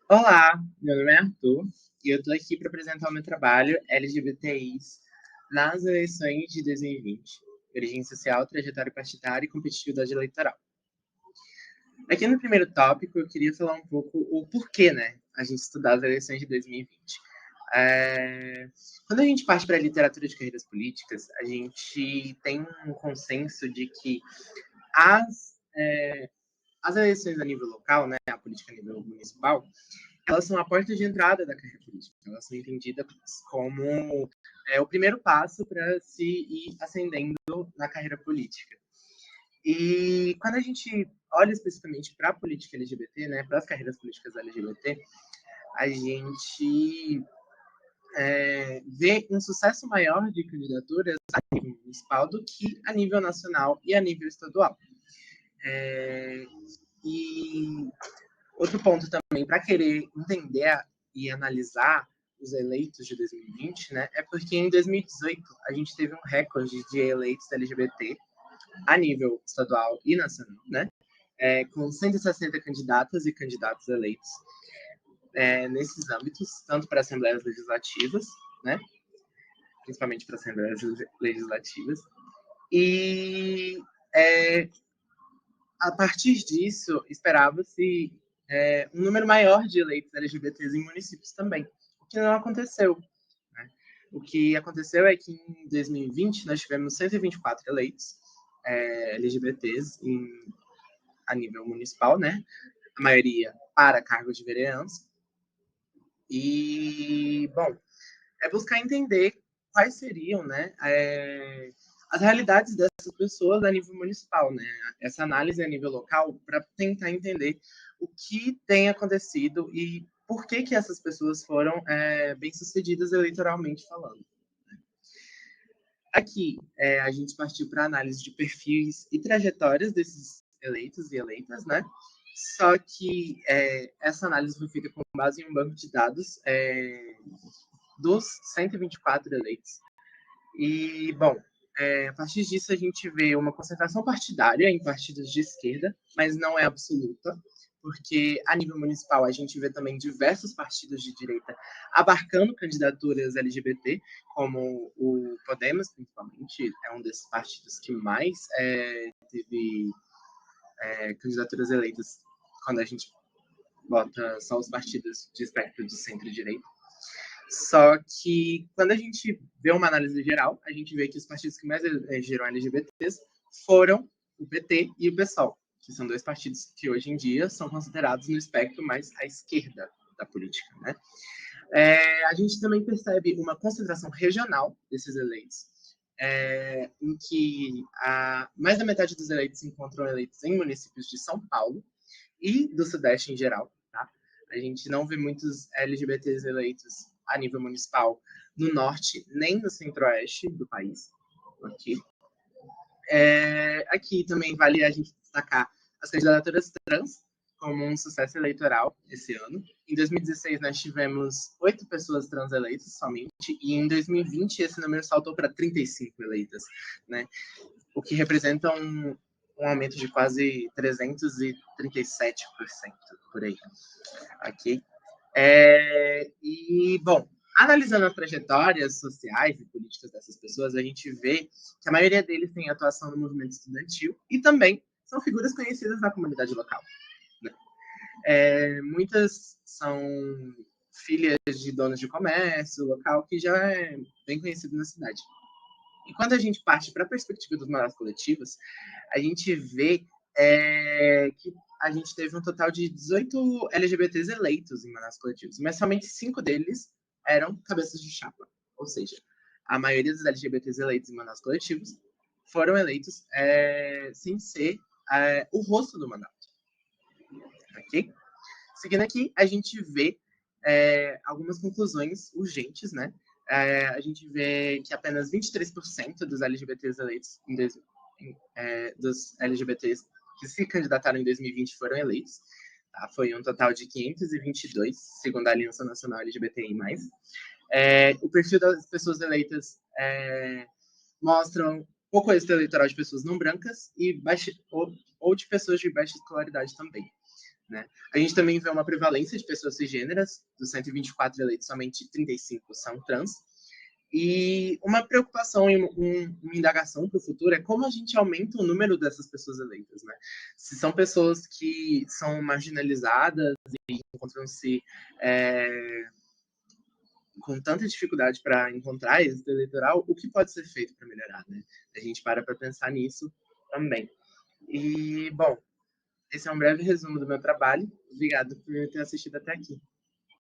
Olá, meu nome é Arthur e eu estou aqui para apresentar o meu trabalho LGBTIs nas eleições de 2020, origem social, trajetória partidária e competitividade eleitoral. Aqui no primeiro tópico, eu queria falar um pouco o porquê, né, a gente estudar as eleições de 2020. Quando a gente parte para a literatura de carreiras políticas, a gente tem um consenso de que as eleições a nível local, né, a política a nível municipal, elas são a porta de entrada da carreira política. Elas são entendidas como o primeiro passo para se ir ascendendo na carreira política. E quando a gente olha especificamente para a política LGBT, né, para as carreiras políticas LGBT, a gente vê um sucesso maior de candidaturas a nível municipal do que a nível nacional e a nível estadual. E outro ponto também, para querer entender e analisar os eleitos de 2020, né, é porque em 2018 a gente teve um recorde de eleitos LGBT a nível estadual e nacional, né, com 160 candidatas e candidatos eleitos nesses âmbitos, tanto para assembleias legislativas, né, principalmente para assembleias legislativas, e a partir disso esperava-se um número maior de eleitos LGBTs em municípios também, o que não aconteceu. Né? O que aconteceu é que em 2020 nós tivemos 124 eleitos LGBTs a nível municipal, né? A maioria para cargos de vereança. E, bom, é buscar entender quais seriam, né, as realidades dessas pessoas a nível municipal, né? Essa análise a nível local para tentar entender o que tem acontecido e por que essas pessoas foram bem-sucedidas eleitoralmente falando. Aqui, a gente partiu para a análise de perfis e trajetórias desses eleitos e eleitas, né? Só que essa análise foi feita com base em um banco de dados dos 124 eleitos. E, bom, a partir disso a gente vê uma concentração partidária em partidos de esquerda, mas não é absoluta, porque a nível municipal a gente vê também diversos partidos de direita abarcando candidaturas LGBT, como o Podemos, principalmente, é um desses partidos que mais teve candidaturas eleitas quando a gente bota só os partidos de espectro de centro-direita. Só que quando a gente vê uma análise geral, a gente vê que os partidos que mais elegeram LGBTs foram o PT e o PSOL, que são dois partidos que hoje em dia são considerados no espectro mais à esquerda da política, né? A gente também percebe uma concentração regional desses eleitos, em que mais da metade dos eleitos se encontram eleitos em municípios de São Paulo e do Sudeste em geral, tá? A gente não vê muitos LGBTs eleitos a nível municipal no norte nem no centro-oeste do país. Aqui também vale a gente destacar as candidaturas trans como um sucesso eleitoral esse ano. Em 2016 nós tivemos 8 pessoas trans eleitas somente, e em 2020 esse número saltou para 35 eleitas, né? O que representa um aumento de quase 337% por aí. Ok? E, bom, analisando as trajetórias sociais e políticas dessas pessoas, a gente vê que a maioria deles tem atuação no movimento estudantil e também são figuras conhecidas na comunidade local. Né? Muitas são filhas de donos de comércio local que já é bem conhecido na cidade. E quando a gente parte para a perspectiva dos mandatos coletivos, a gente vê que a gente teve um total de 18 LGBTs eleitos em mandatos coletivos, mas somente 5 deles eram cabeças de chapa. Ou seja, a maioria dos LGBTs eleitos em mandatos coletivos foram eleitos sem ser o rosto do mandato. Ok? Seguindo aqui, a gente vê algumas conclusões urgentes, né? A gente vê que apenas 23% dos LGBTs eleitos dos LGBTs que se candidataram em 2020 foram eleitos. Tá? Foi um total de 522, segundo a Aliança Nacional LGBTI+. O perfil das pessoas eleitas mostram pouco êxito eleitoral de pessoas não brancas e ou de pessoas de baixa escolaridade também. né? A gente também vê uma prevalência de pessoas cisgêneras, dos 124 eleitos, somente 35 são trans. E uma preocupação e uma indagação para o futuro é como a gente aumenta o número dessas pessoas eleitas, né? Se são pessoas que são marginalizadas e encontram-se com tanta dificuldade para encontrar êxito eleitoral, o que pode ser feito para melhorar, né? A gente para pensar nisso também. E, bom, esse é um breve resumo do meu trabalho. Obrigado por ter assistido até aqui.